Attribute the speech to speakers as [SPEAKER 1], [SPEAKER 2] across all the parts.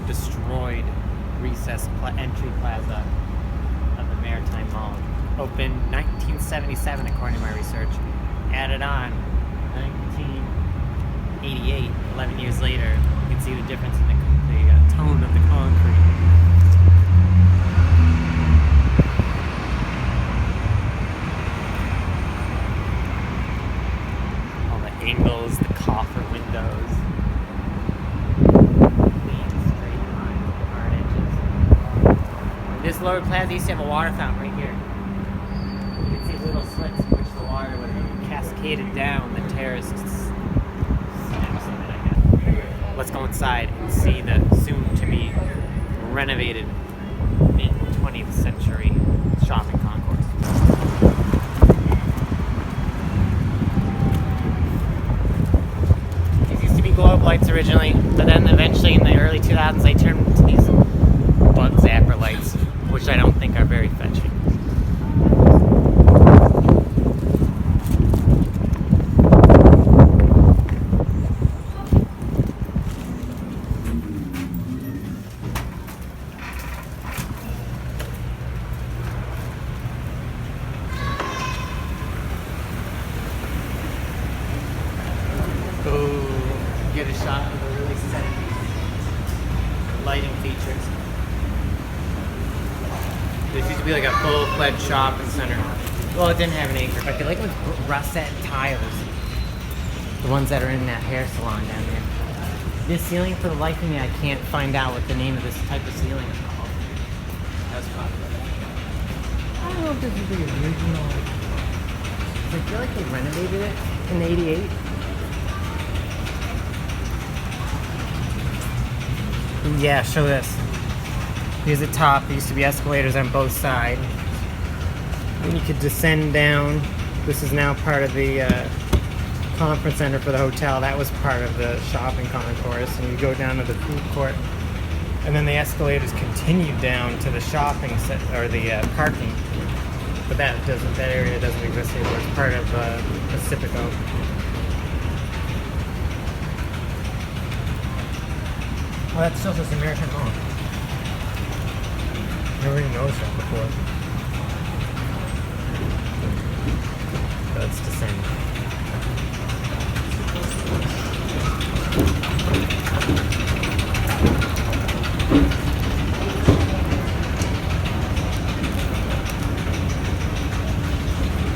[SPEAKER 1] destroyed recessed entry plaza of the Maritime Mall. Opened 1977 according to my research. Added on 1988, 11 years later. You can see the difference in the tone of the concrete. All the angles, the coffer windows. This lower plaza used to have a water fountain right here. You can see little slits in which the water would have cascaded down the terrace. Let's go inside and see the soon-to-be renovated mid-20th century shopping concourse. These used to be globe lights originally, but then eventually in the early 2000s they turned into these bug zapper lights, which I don't think are very fetching. Get a shot of the really 70s lighting features. This used to be like a full-fledged shopping center. Well, it didn't have an anchor, but they like with russet tiles. The ones that are in that hair salon down there. This ceiling, for the life of me, I can't find out what the name of this type of ceiling is called. That was popular. I don't know if this is the original. I feel like they renovated it in '88. Yeah, show this. Here's the top. There used to be escalators on both sides. And you could descend down. This is now part of the conference center for the hotel. That was part of the shopping concourse. And you go down to the food court. And then the escalators continue down to the shopping or the parking. But that area doesn't exist anymore. It's part of Pacifico. Oh, that still says American Mall. Never even noticed that before. Let's descend.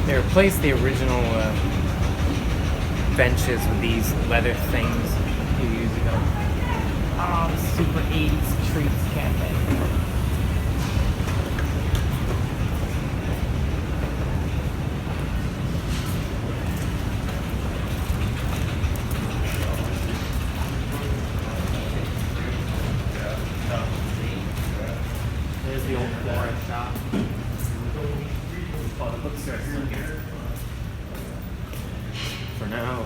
[SPEAKER 1] They replaced the original benches with these leather things a few years ago. Oh, the super 80s Treats Cafe. There's the old florist shop. Oh, the bookstore is still here. For now.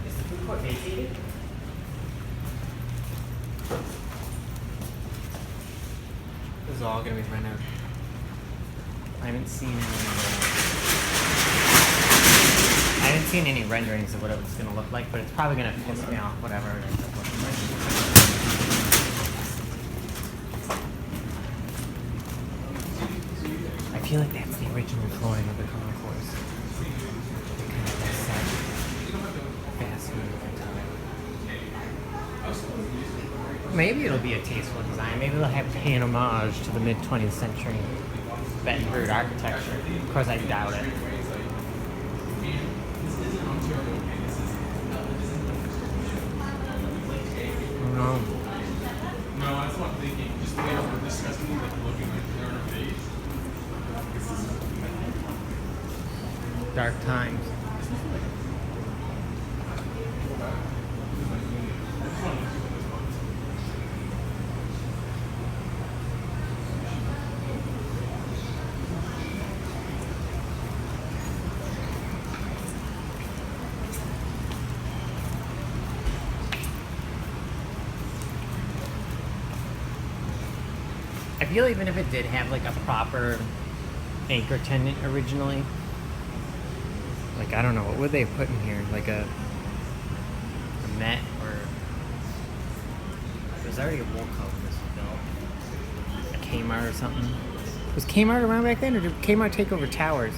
[SPEAKER 1] Is the food court vacated? This is all going to be renovated. I haven't seen any renderings of what it's going to look like, but it's probably going to piss me off, whatever it ends up looking like. I feel like that's the original flooring of the concourse. Kind of that set fast food time. Maybe it'll be a tasteful design. Maybe they'll have pay an homage to the mid-20th century Bettenberg architecture. Of course, I doubt it. No,
[SPEAKER 2] that's what I'm thinking. Just the way we're discussing, like looking like they're on a page.
[SPEAKER 1] Dark times. I feel even if it did have like a proper anchor tenant originally, like I don't know, what would they put in here? Like a mat or already a Woolco when this was built. A Kmart or something. Was Kmart around back then, or did Kmart take over Towers?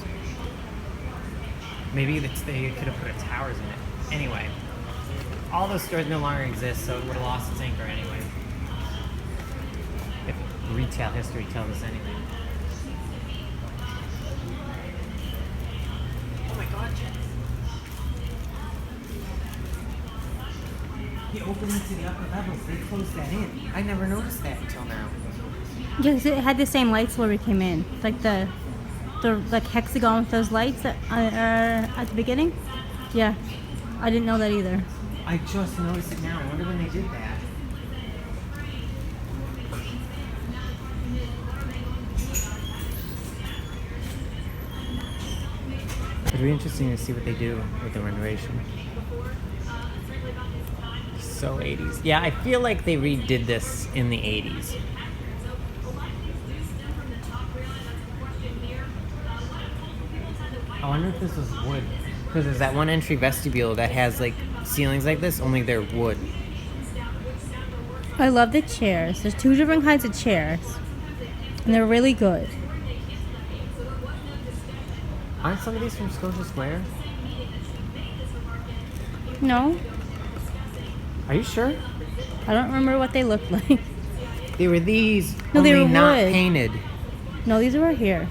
[SPEAKER 1] Maybe they could have put a Towers in it. Anyway, all those stores no longer exist, so it would have lost its anchor anyway. If retail history tells us anything. Oh my God, Jen. He opened it to the upper levels. They closed that in. I never noticed that until now.
[SPEAKER 3] Yeah, 'cause it had the same lights where we came in. Like the like hexagon with those lights that are at the beginning. Yeah, I didn't know that either.
[SPEAKER 1] I just noticed it now. I wonder when they did that. It'd be interesting to see what they do with the renovation. So 80s. Yeah, I feel like they redid this in the 80s. I wonder if this was wood. Because there's that one entry vestibule that has like ceilings like this, only they're wood.
[SPEAKER 3] I love the chairs. There's two different kinds of chairs, and they're really good.
[SPEAKER 1] Aren't some of these from Scotia Square?
[SPEAKER 3] No,
[SPEAKER 1] Are you sure?
[SPEAKER 3] I don't remember what they looked like.
[SPEAKER 1] They were these,
[SPEAKER 3] No, they
[SPEAKER 1] only
[SPEAKER 3] were
[SPEAKER 1] not
[SPEAKER 3] wood.
[SPEAKER 1] painted.
[SPEAKER 3] No, these were here.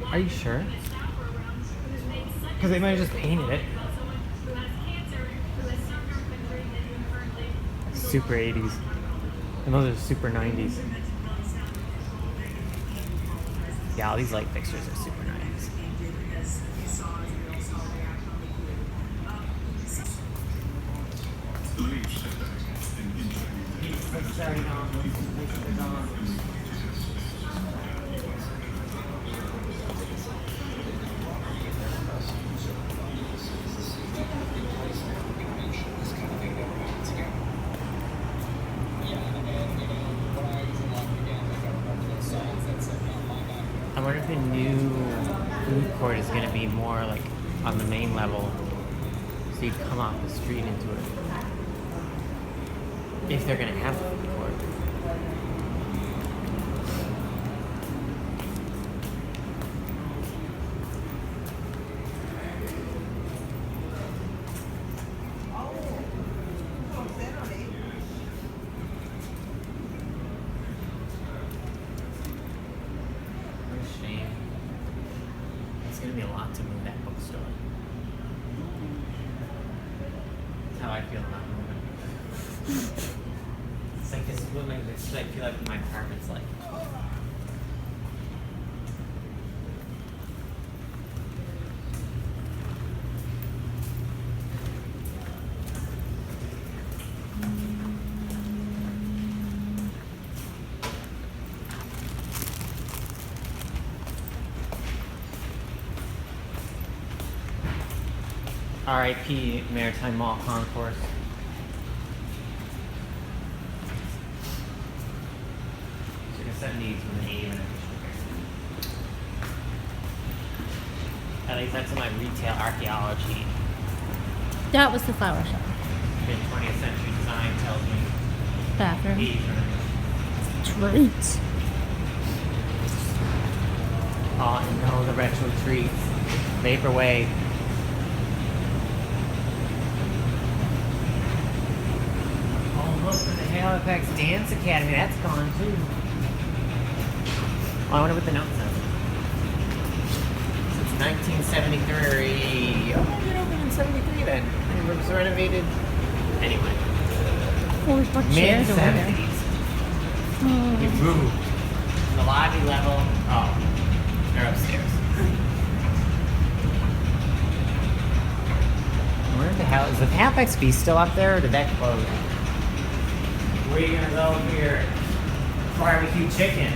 [SPEAKER 1] Are you sure? Because they might have just painted it. Super 80s. And those are super 90s. Yeah, all these light fixtures are super 90s. I wonder if the new food court is going to be more like on the main level, so you come off the street into it. If they're going to have a food court. What a shame. It's going to be a lot to move that bookstore. That's how I feel about moving. It's like this is what I feel like my apartment's like. R.I.P. Maritime Mall Concourse. So the 70s with an 80 minute At least that's in my retail archaeology.
[SPEAKER 3] That was the flower shop.
[SPEAKER 1] Mid 20th century design tells me
[SPEAKER 3] Bathroom.
[SPEAKER 1] 80s.
[SPEAKER 3] Treats.
[SPEAKER 1] Oh no, the retro treats. Vaporwave. Oh, look for the Halifax Dance Academy. That's gone too. Oh, I wonder what the note says. Since 1973. Oh, it opened in 73 then. It was renovated. Anyway.
[SPEAKER 3] Oh, there's more
[SPEAKER 1] Mid
[SPEAKER 3] chairs over there.
[SPEAKER 1] 70s. You moved. The lobby level. Oh, they're upstairs. Where the hell is the Halifax Beast still up there, or did that close? Where are you gonna go for your barbecue chicken?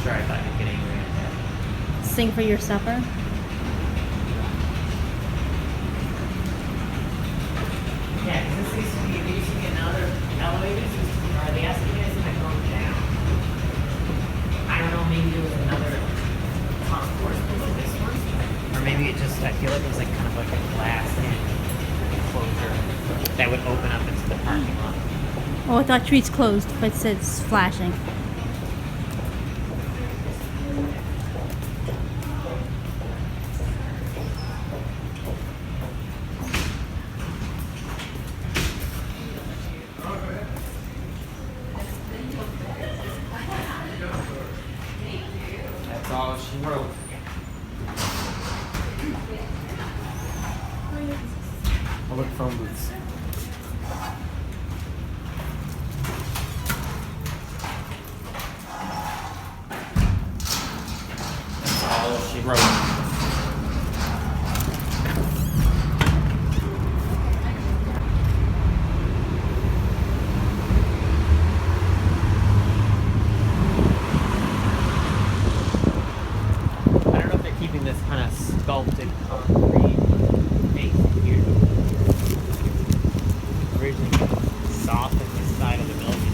[SPEAKER 1] Sure, I thought you'd get angry at that.
[SPEAKER 3] Sing for your supper.
[SPEAKER 1] Yeah, because this used to be, there used to be another elevator system, or the escalators that go down. I don't know, maybe there was another concourse below this one, or maybe it just, I feel like it was like kind of like a glass enclosure that would open up into the parking lot.
[SPEAKER 3] Oh, I thought streets closed, but it says flashing.
[SPEAKER 1] That's all she wrote. Public phone booths. That's all she wrote. I don't know if they're keeping this kind of sculpted concrete base here. Originally soft at the side of the building,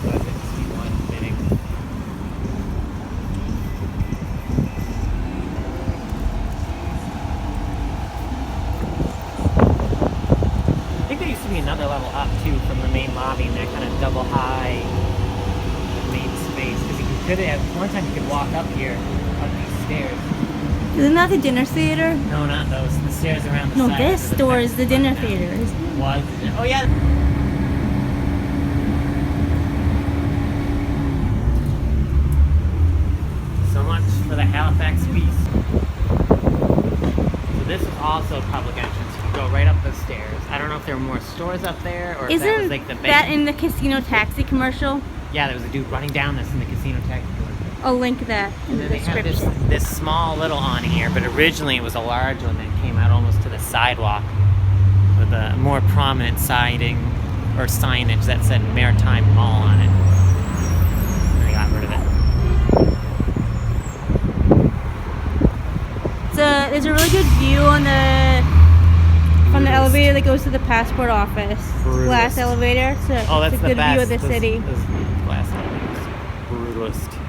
[SPEAKER 1] but I just see one fitting. I think there used to be another level up too from the main lobby, and that kind of double high main space. Because you could have one time you could walk up here up these stairs.
[SPEAKER 3] Isn't that the dinner theater?
[SPEAKER 1] No, not those. The stairs around the
[SPEAKER 3] No,
[SPEAKER 1] side.
[SPEAKER 3] this
[SPEAKER 1] of
[SPEAKER 3] door
[SPEAKER 1] fence
[SPEAKER 3] is the dinner
[SPEAKER 1] down.
[SPEAKER 3] theater.
[SPEAKER 1] Was. Oh yeah. So much for the Halifax piece. So this is also a public entrance. You can go right up the stairs. I don't know if there were more stores up there or if that was
[SPEAKER 3] Isn't
[SPEAKER 1] like the bank.
[SPEAKER 3] that in the casino taxi commercial?
[SPEAKER 1] Yeah, there was a dude running down this in the casino taxi commercial.
[SPEAKER 3] I'll link that in
[SPEAKER 1] And
[SPEAKER 3] the
[SPEAKER 1] then they have
[SPEAKER 3] description.
[SPEAKER 1] this small little awning here, but originally it was a large one that came out almost to the sidewalk with a more prominent siding or signage that said Maritime Mall on it. And they got rid of it.
[SPEAKER 3] There's a really good view on from the elevator that goes to the passport office. Glass
[SPEAKER 1] Brutalist.
[SPEAKER 3] elevator.
[SPEAKER 1] Oh, that's
[SPEAKER 3] it's a
[SPEAKER 1] the
[SPEAKER 3] good
[SPEAKER 1] best.
[SPEAKER 3] view of the city.
[SPEAKER 1] This glass elevators. Brutalist.